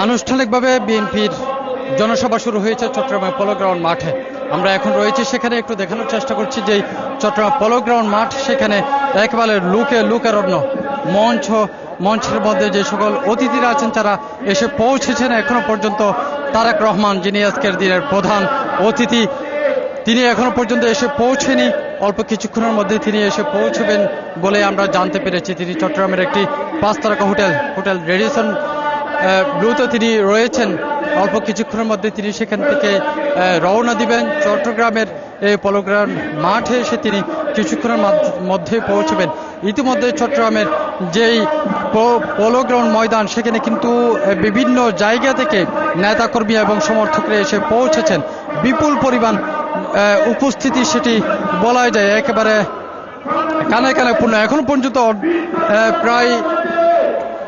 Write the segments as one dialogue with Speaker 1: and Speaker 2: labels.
Speaker 1: আনুষ্ঠানিকভাবে বিএনপির জনসভা শুরু হয়েছে চট্টগ্রামের পোলো গ্রাউন্ড মাঠে। আমরা এখন রয়েছি সেখানে, একটু দেখানোর চেষ্টা করছি যে চট্টগ্রাম পোলো গ্রাউন্ড মাঠ, সেখানে একেবারে লুকেরণ্য মঞ্চের মধ্যে যে সকল অতিথিরা আছেন তারা এসে পৌঁছেছেন। এখনো পর্যন্ত তারেক রহমান, যিনি আজকের দিনের প্রধান অতিথি, তিনি এখনো পর্যন্ত এসে পৌঁছেনি। অল্প কিছুক্ষণের মধ্যে তিনি এসে পৌঁছবেন বলে আমরা জানতে পেরেছি। তিনি চট্টগ্রামের একটি 5 তারকা হোটেল রেডিসন ব্লুতে তিনি রয়েছেন। অল্প কিছুক্ষণের মধ্যে তিনি সেখান থেকে রওনা দিবেন চট্টগ্রামের এই পোলো গ্রাউন্ড মাঠে এসে তিনি কিছুক্ষণের মধ্যে পৌঁছবেন। ইতিমধ্যে চট্টগ্রামের যেই পোলো গ্রাউন্ড ময়দান, সেখানে কিন্তু বিভিন্ন জায়গা থেকে নেতাকর্মী এবং সমর্থকরা এসে পৌঁছেছেন। বিপুল পরিমাণ উপস্থিতি, সেটি বলা যায় একেবারে কানে কানে পূর্ণ। এখন পর্যন্ত প্রায়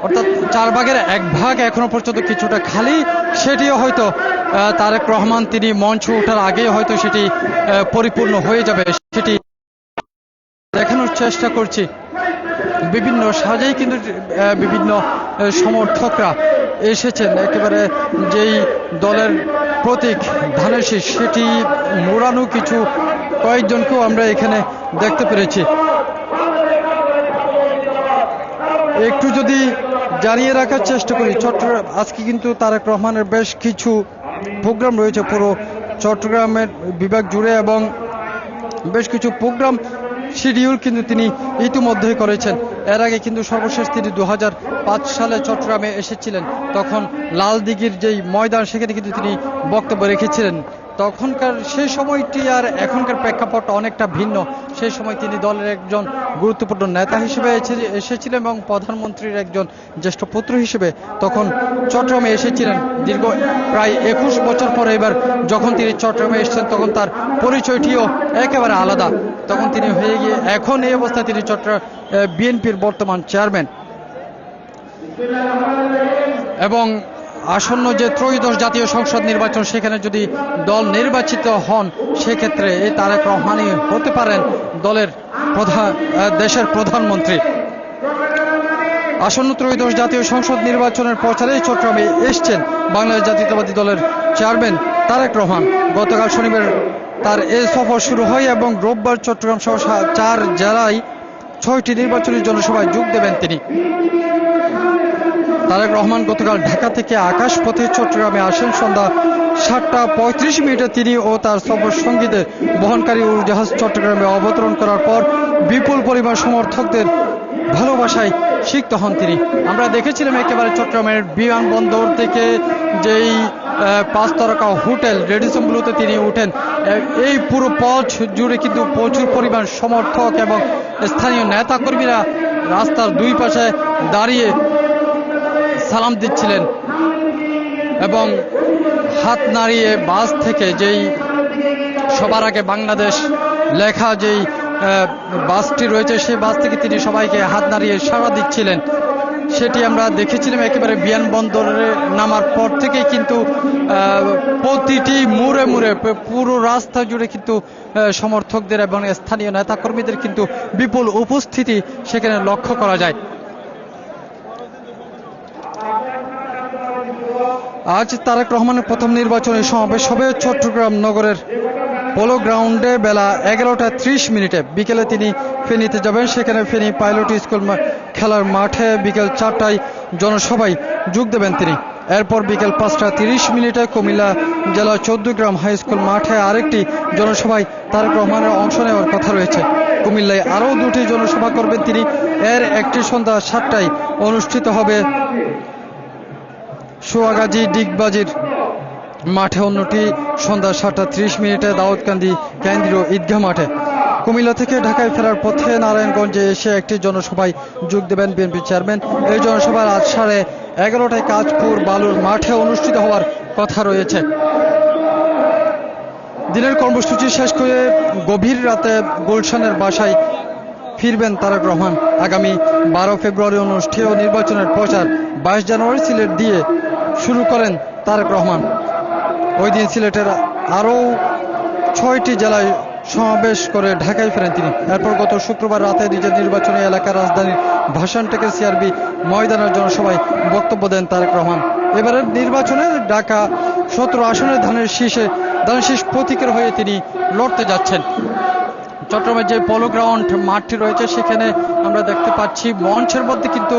Speaker 1: অর্থাৎ 4 ভাগের 1 ভাগ এখনো পর্যন্ত কিছুটা খালি। সেটিও হয়তো তারেক রহমান তিনি মঞ্চে ওঠার আগে হয়তো সেটি পরিপূর্ণ হয়ে যাবে, সেটি দেখানোর চেষ্টা করছি। বিভিন্ন সাজেই কিন্তু বিভিন্ন সমর্থকরা এসেছেন। একেবারে যেই দলের প্রতীক ধানের শীষ, সেটি মোড়ানো কিছু কয়েকজনকেও আমরা এখানে দেখতে পেরেছি। একটু যদি জানিয়ে রাখার চেষ্টা করি, চট্টগ্রাম আজকে কিন্তু তারেক রহমানের বেশ কিছু প্রোগ্রাম রয়েছে পুরো চট্টগ্রামের বিভাগ জুড়ে, এবং বেশ কিছু প্রোগ্রাম শিডিউল কিন্তু তিনি ইতিমধ্যেই করেছেন। এর আগে কিন্তু সর্বশেষ তিনি 2005 সালে চট্টগ্রামে এসেছিলেন। তখন লালদিঘির যেই ময়দান, সেখানে কিন্তু তিনি বক্তব্য রেখেছিলেন। তখনকার সেই সময়টি আর এখনকার প্রেক্ষাপট অনেকটা ভিন্ন। সেই সময় তিনি দলের একজন গুরুত্বপূর্ণ নেতা হিসেবে এসেছিলেন এবং প্রধানমন্ত্রীর একজন জ্যেষ্ঠ পুত্র হিসেবে তখন চট্টগ্রামে এসেছিলেন। দীর্ঘ প্রায় 21 বছর পরে এবার যখন তিনি চট্টগ্রামে এসেছেন, তখন তার পরিচয়টিও একেবারে আলাদা। তখন তিনি হয়ে গিয়ে এখন এই অবস্থায় তিনি চট্টগ্রাম বিএনপির বর্তমান চেয়ারম্যান, এবং আসন্ন যে ত্রয়োদশ জাতীয় সংসদ নির্বাচন, সেখানে যদি দল নির্বাচিত হন, সেক্ষেত্রে এই তারেক রহমানই হতে পারেন দলের দেশের প্রধানমন্ত্রী। আসন্ন ত্রয়োদশ জাতীয় সংসদ নির্বাচনের প্রচারেই চট্টগ্রামে এসছেন বাংলাদেশ জাতীয়তাবাদী দলের চেয়ারম্যান তারেক রহমান। গতকাল শনিবার তার এই সফর শুরু হয় এবং রোববার চট্টগ্রাম সহ 4 জেলায় 6টি নির্বাচনী জনসভায় যোগ দেবেন তিনি। তারেক রহমান গতকাল ঢাকা থেকে আকাশপথে চট্টগ্রামে আসেন। সন্ধ্যা 7:35 তিনি ও তার সফর সঙ্গীদের বহনকারী উড়োজাহাজ চট্টগ্রামে অবতরণ করার পর বিপুল পরিমাণ সমর্থকদের ভালোবাসায় সিক্ত হন তিনি। আমরা দেখেছিলাম একেবারে চট্টগ্রামের বিমানবন্দর থেকে যেই 5 তারকা হোটেল রেডিসন ব্লুতে তিনি উঠেন, এই পুরো পথ জুড়ে কিন্তু প্রচুর পরিমাণ সমর্থক এবং স্থানীয় নেতাকর্মীরা রাস্তার 2 পাশে দাঁড়িয়ে সালাম দিচ্ছিলেন এবং হাত নাড়িয়ে বাস থেকে যেই সবার আগে বাংলাদেশ লেখা যেই বাসটি রয়েছে, সেই বাস থেকে তিনি সবাইকে হাত নাড়িয়ে সাড়া দিচ্ছিলেন। সেটি আমরা দেখেছিলাম একেবারে বিমানবন্দরে নামার পর থেকেই কিন্তু প্রতিটি মোড়ে পুরো রাস্তা জুড়ে কিন্তু সমর্থকদের এবং স্থানীয় নেতাকর্মীদের কিন্তু বিপুল উপস্থিতি সেখানে লক্ষ্য করা যায়। আজ তারেক রহমানের প্রথম নির্বাচনী সমাবেশ হবে চট্টগ্রাম নগরের পোলো গ্রাউন্ডে বেলা 11:30। বিকেলে তিনি ফেনীতে যাবেন। সেখানে ফেনী পাইলট স্কুল খেলার মাঠে বিকেল 4টায় জনসভায় যোগ দেবেন তিনি। এরপর বিকেল 5:30 কুমিল্লা জেলা 14 গ্রাম হাই স্কুল মাঠে আরেকটি জনসভায় তারেক রহমানের অংশ নেওয়ার কথা রয়েছে। কুমিল্লায় আরও 2টি জনসভা করবেন তিনি। এর একটি সন্ধ্যা 7টায় অনুষ্ঠিত হবে সোয়াগাজী ডিগবাজির মাঠে, অন্যটি সন্ধ্যা 7:30 দাউদকান্দি কেন্দ্রীয় ঈদগাহ মাঠে। কুমিল্লা থেকে ঢাকায় ফেরার পথে নারায়ণগঞ্জে এসে একটি জনসভায় যোগ দেবেন বিএনপি চেয়ারম্যান। এই জনসভা রাত 11:30 কাজপুর বালুর মাঠে অনুষ্ঠিত হওয়ার কথা রয়েছে। দিনের কর্মসূচি শেষ করে গভীর রাতে গুলশানের বাসায় ফিরবেন তারেক রহমান। আগামী 12 ফেব্রুয়ারি অনুষ্ঠেয় নির্বাচনের প্রচার 22 জানুয়ারি সিলেট দিয়ে শুরু করেন তারেক রহমান। ওই দিন সিলেটের আরও 6টি জেলায় সমাবেশ করে ঢাকায় ফেরেন তিনি। এরপর গত শুক্রবার রাতে নিজের নির্বাচনী এলাকার রাজধানীর ভাসানটেকের সিআরবি ময়দানের জনসভায় বক্তব্য দেন তারেক রহমান। এবারের নির্বাচনে ঢাকা 17 আসনের ধানের শীষ প্রতীকের হয়ে তিনি লড়তে যাচ্ছেন। চট্টগ্রামের যে পলো গ্রাউন্ড মাঠটি রয়েছে সেখানে আমরা দেখতে পাচ্ছি মঞ্চের মধ্যে কিন্তু